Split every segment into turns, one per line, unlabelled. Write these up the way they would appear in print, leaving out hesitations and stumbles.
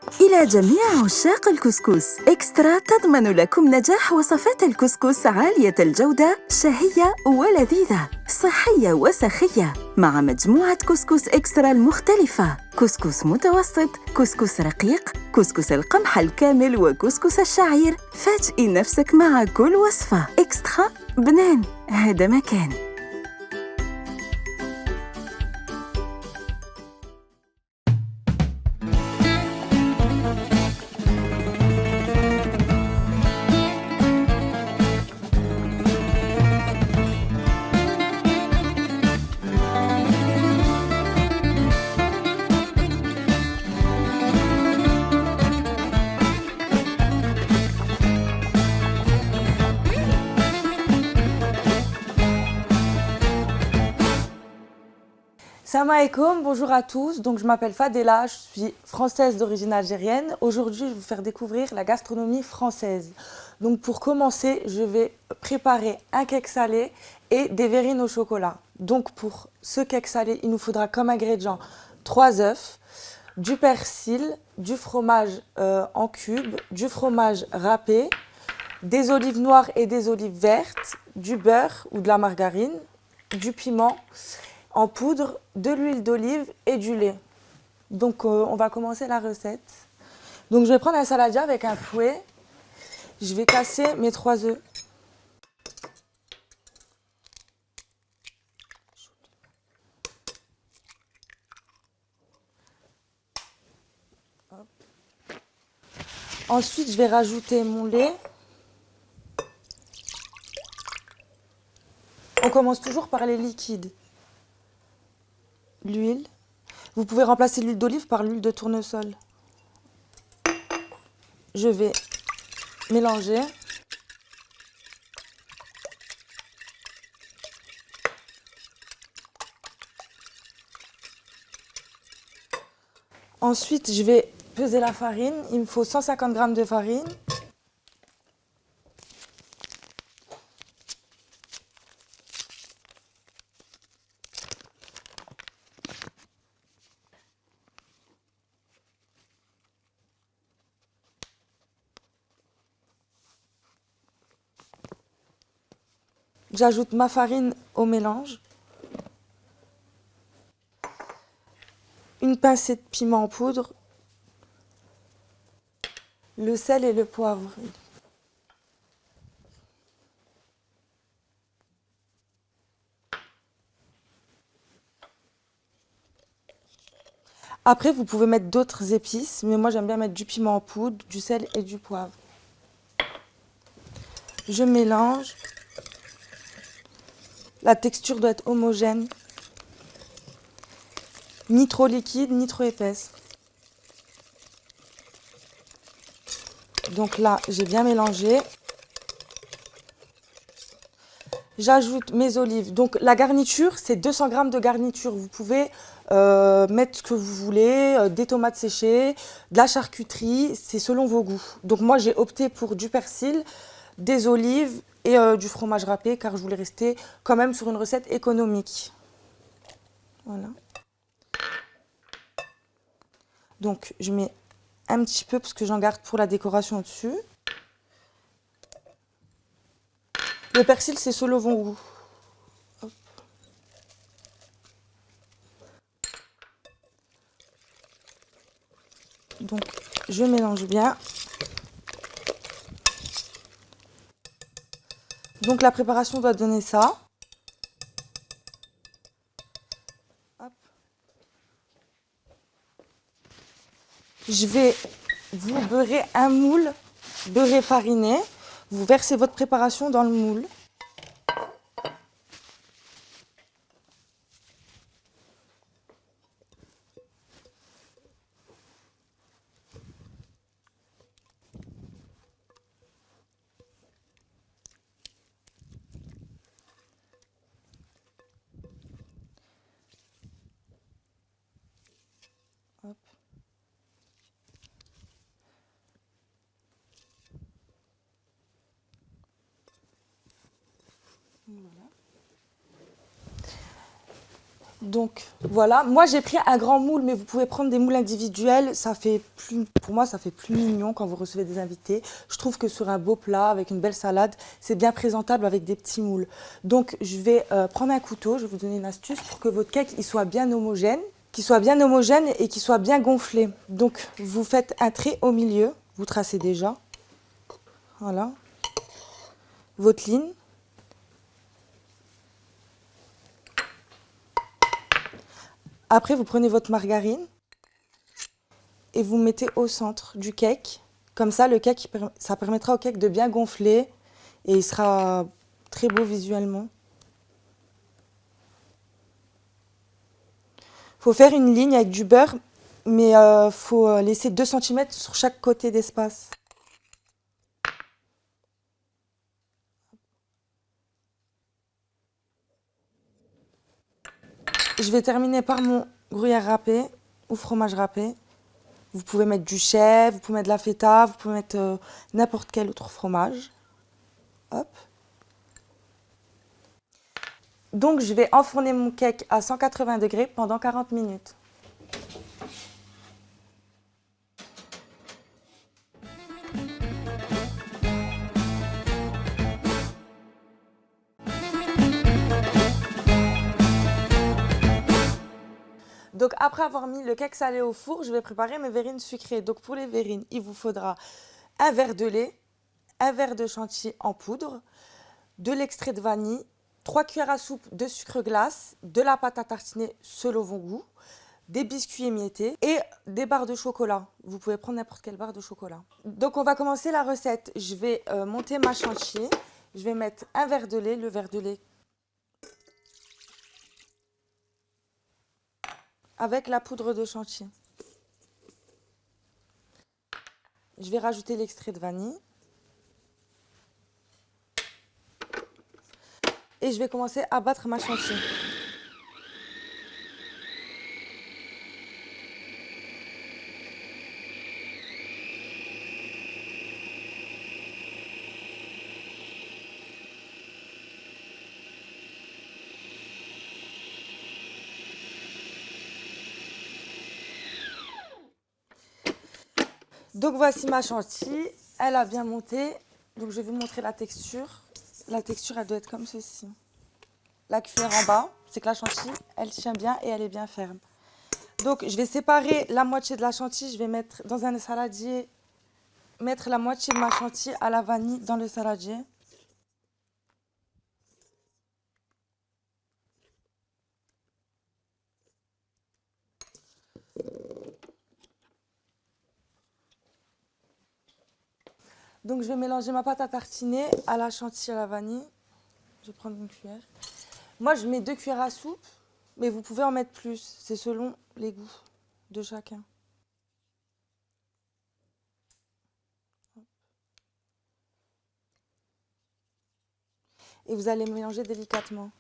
إلى جميع عشاق الكسكس، إكسترا تضمن لكم نجاح وصفات الكسكس عالية الجودة، شهية ولذيذة، صحية وسخية، مع مجموعة كسكس إكسترا المختلفة: كسكس متوسط، كسكس رقيق، كسكس القمح الكامل، وكسكس الشعير. فاجئي نفسك مع كل وصفة. إكسترا بنان، هذا مكان.
Salam alaikum, bonjour à tous. Donc je m'appelle Fadela, je suis française d'origine algérienne. Aujourd'hui, je vais vous faire découvrir la gastronomie française. Donc pour commencer, je vais préparer un cake salé et des verrines au chocolat. Donc pour ce cake salé, il nous faudra comme ingrédients 3 œufs, du persil, du fromage en cubes, du fromage râpé, des olives noires et des olives vertes, du beurre ou de la margarine, du piment en poudre, de l'huile d'olive et du lait. Donc on va commencer la recette. Donc je vais prendre un saladier avec un fouet. Je vais casser mes 3 œufs. Hop. Ensuite, je vais rajouter mon lait. On commence toujours par les liquides. L'huile. Vous pouvez remplacer l'huile d'olive par l'huile de tournesol. Je vais mélanger. Ensuite, je vais peser la farine. Il me faut 150 g de farine. J'ajoute ma farine au mélange. Une pincée de piment en poudre. Le sel et le poivre. Après, vous pouvez mettre d'autres épices, mais moi j'aime bien mettre du piment en poudre, du sel et du poivre. Je mélange. La texture doit être homogène. Ni trop liquide, ni trop épaisse. Donc là, j'ai bien mélangé. J'ajoute mes olives. Donc la garniture, c'est 200 g de garniture. Vous pouvez mettre ce que vous voulez, des tomates séchées, de la charcuterie, c'est selon vos goûts. Donc moi, j'ai opté pour du persil, des olives et du fromage râpé car je voulais rester quand même sur une recette économique. Voilà. Donc je mets un petit peu parce que j'en garde pour la décoration au-dessus. Le persil, c'est selon vos goûts. Hop. Donc je mélange bien. Donc la préparation doit donner ça. Hop. Je vais vous beurrer un moule beurré fariné. Vous versez votre préparation dans le moule. Hop. Voilà. Donc voilà, moi j'ai pris un grand moule, mais vous pouvez prendre des moules individuels. Ça fait plus, pour moi, ça fait plus mignon quand vous recevez des invités. Je trouve que sur un beau plat avec une belle salade, c'est bien présentable avec des petits moules. Donc je vais prendre un couteau, je vais vous donner une astuce pour que votre cake il soit bien homogène, et qu'il soit bien gonflé. Donc vous faites un trait au milieu, vous tracez déjà, voilà, votre ligne. Après, vous prenez votre margarine et vous mettez au centre du cake. Comme ça, le cake, ça permettra au cake de bien gonfler et il sera très beau visuellement. Il faut faire une ligne avec du beurre, mais il faut laisser 2 cm sur chaque côté d'espace. Je vais terminer par mon gruyère râpé ou fromage râpé. Vous pouvez mettre du chèvre, vous pouvez mettre de la feta, vous pouvez mettre n'importe quel autre fromage. Hop. Donc je vais enfourner mon cake à 180 degrés pendant 40 minutes. Donc après avoir mis le cake salé au four, je vais préparer mes verrines sucrées. Donc pour les verrines, il vous faudra un verre de lait, un verre de chantilly en poudre, de l'extrait de vanille, 3 cuillères à soupe de sucre glace, de la pâte à tartiner selon vos goûts, des biscuits émiettés et des barres de chocolat. Vous pouvez prendre n'importe quelle barre de chocolat. Donc on va commencer la recette. Je vais monter ma chantilly. Je vais mettre un verre de lait, le verre de lait avec la poudre de chantilly. Je vais rajouter l'extrait de vanille. Et je vais commencer à battre ma chantilly. Donc voici ma chantilly, elle a bien monté. Donc je vais vous montrer la texture. La texture, elle doit être comme ceci. La cuillère en bas, c'est que la chantilly, elle tient bien et elle est bien ferme. Donc je vais séparer la moitié de la chantilly, je vais mettre dans un saladier, mettre la moitié de ma chantilly à la vanille dans le saladier. Donc je vais mélanger ma pâte à tartiner à la chantilly à la vanille. Je vais prendre une cuillère. Moi je mets 2 cuillères à soupe, mais vous pouvez en mettre plus, c'est selon les goûts de chacun. Et vous allez mélanger délicatement.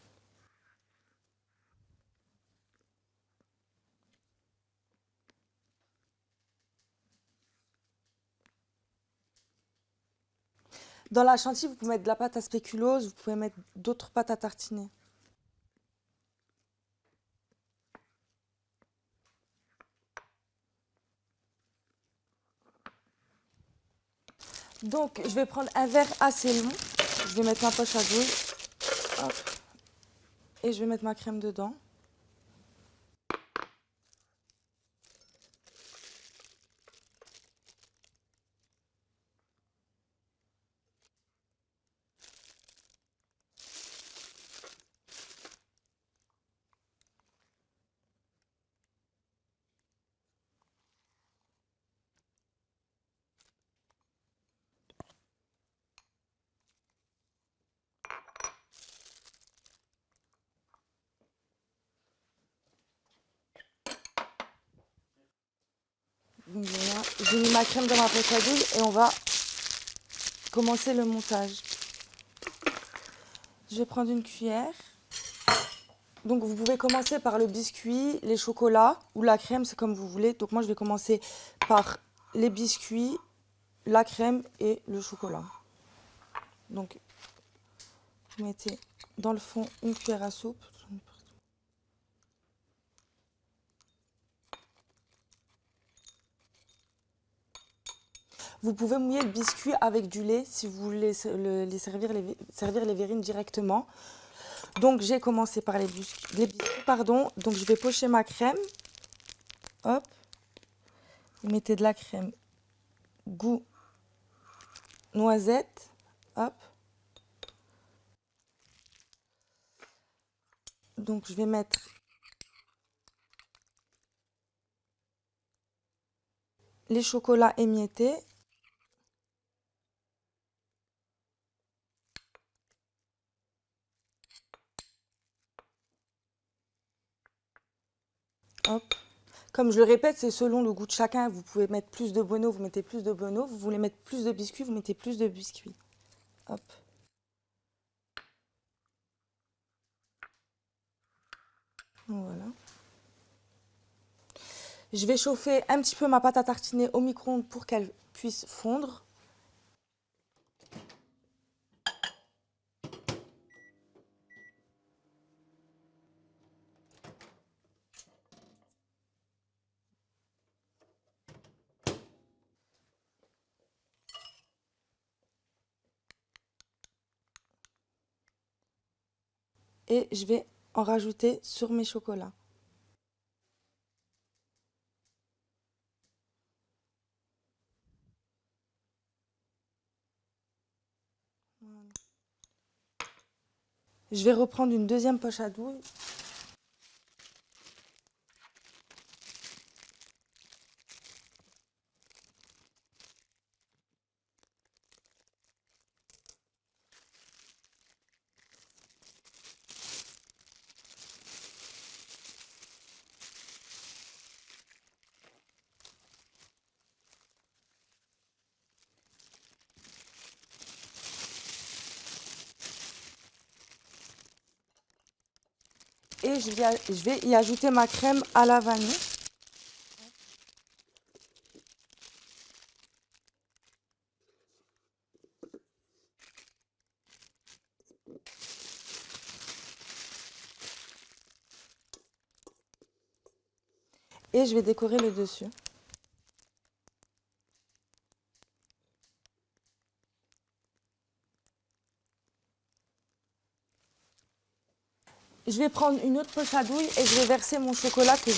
Dans la chantilly, vous pouvez mettre de la pâte à spéculoos, vous pouvez mettre d'autres pâtes à tartiner. Donc, je vais prendre un verre assez long. Je vais mettre ma poche à douille. Hop. Et je vais mettre ma crème dedans. Donc voilà, j'ai mis ma crème dans ma poche à douille et on va commencer le montage. Je vais prendre une cuillère. Donc vous pouvez commencer par le biscuit, les chocolats ou la crème, c'est comme vous voulez. Donc moi je vais commencer par les biscuits, la crème et le chocolat. Donc vous mettez dans le fond une cuillère à soupe. Vous pouvez mouiller le biscuit avec du lait si vous voulez servir les verrines directement. Donc j'ai commencé par les biscuits, pardon. Donc je vais pocher ma crème. Hop. Vous mettez de la crème goût noisette. Hop. Donc je vais mettre les chocolats émiettés. Hop. Comme je le répète, c'est selon le goût de chacun. Vous pouvez mettre plus de bonneau, vous mettez plus de bonneau. Vous voulez mettre plus de biscuits, vous mettez plus de biscuits. Hop. Voilà. Je vais chauffer un petit peu ma pâte à tartiner au micro-ondes pour qu'elle puisse fondre. Et je vais en rajouter sur mes chocolats. Voilà. Je vais reprendre une deuxième poche à douille. Et je vais y ajouter ma crème à la vanille. Et je vais décorer le dessus. Je vais prendre une autre poche à douille et je vais verser mon chocolat que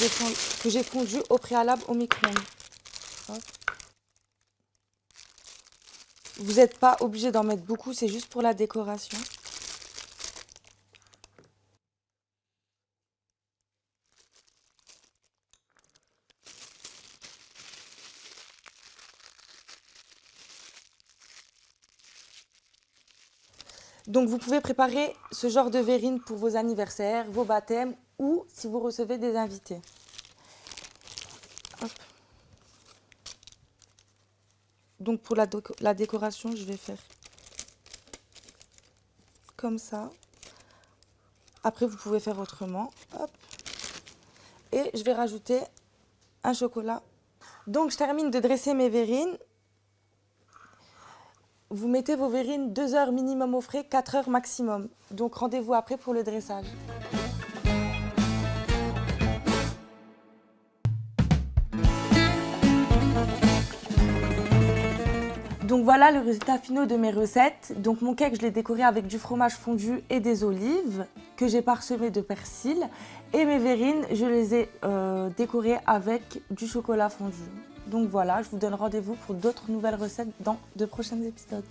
j'ai fondu au préalable au micro-ondes. Vous n'êtes pas obligé d'en mettre beaucoup, c'est juste pour la décoration. Donc vous pouvez préparer ce genre de verrine pour vos anniversaires, vos baptêmes ou si vous recevez des invités. Hop. Donc pour la décoration, je vais faire comme ça. Après, vous pouvez faire autrement. Hop. Et je vais rajouter un chocolat. Donc je termine de dresser mes verrines. Vous mettez vos verrines 2 heures minimum au frais, 4 heures maximum. Donc rendez-vous après pour le dressage. Donc voilà le résultat final de mes recettes. Donc mon cake, je l'ai décoré avec du fromage fondu et des olives que j'ai parsemé de persil. Et mes verrines, je les ai décorées avec du chocolat fondu. Donc voilà, je vous donne rendez-vous pour d'autres nouvelles recettes dans de prochains épisodes.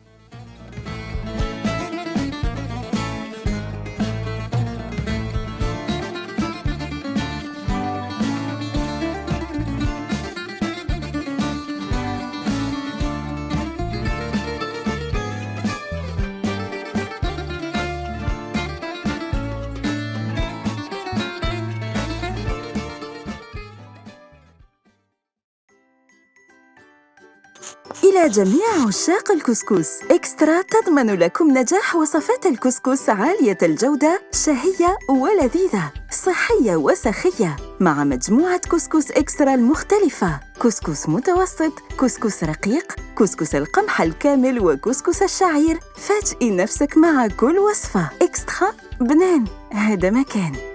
إلى جميع عشاق الكسكس، إكسترا تضمن لكم نجاح وصفات الكسكس عالية الجودة، شهية ولذيذة، صحية وسخية، مع مجموعة كسكس إكسترا المختلفة: كسكس متوسط، كسكس رقيق، كسكس القمح الكامل، وكسكس الشعير. فاجئي نفسك مع كل وصفة. إكسترا بنان، هذا مكان.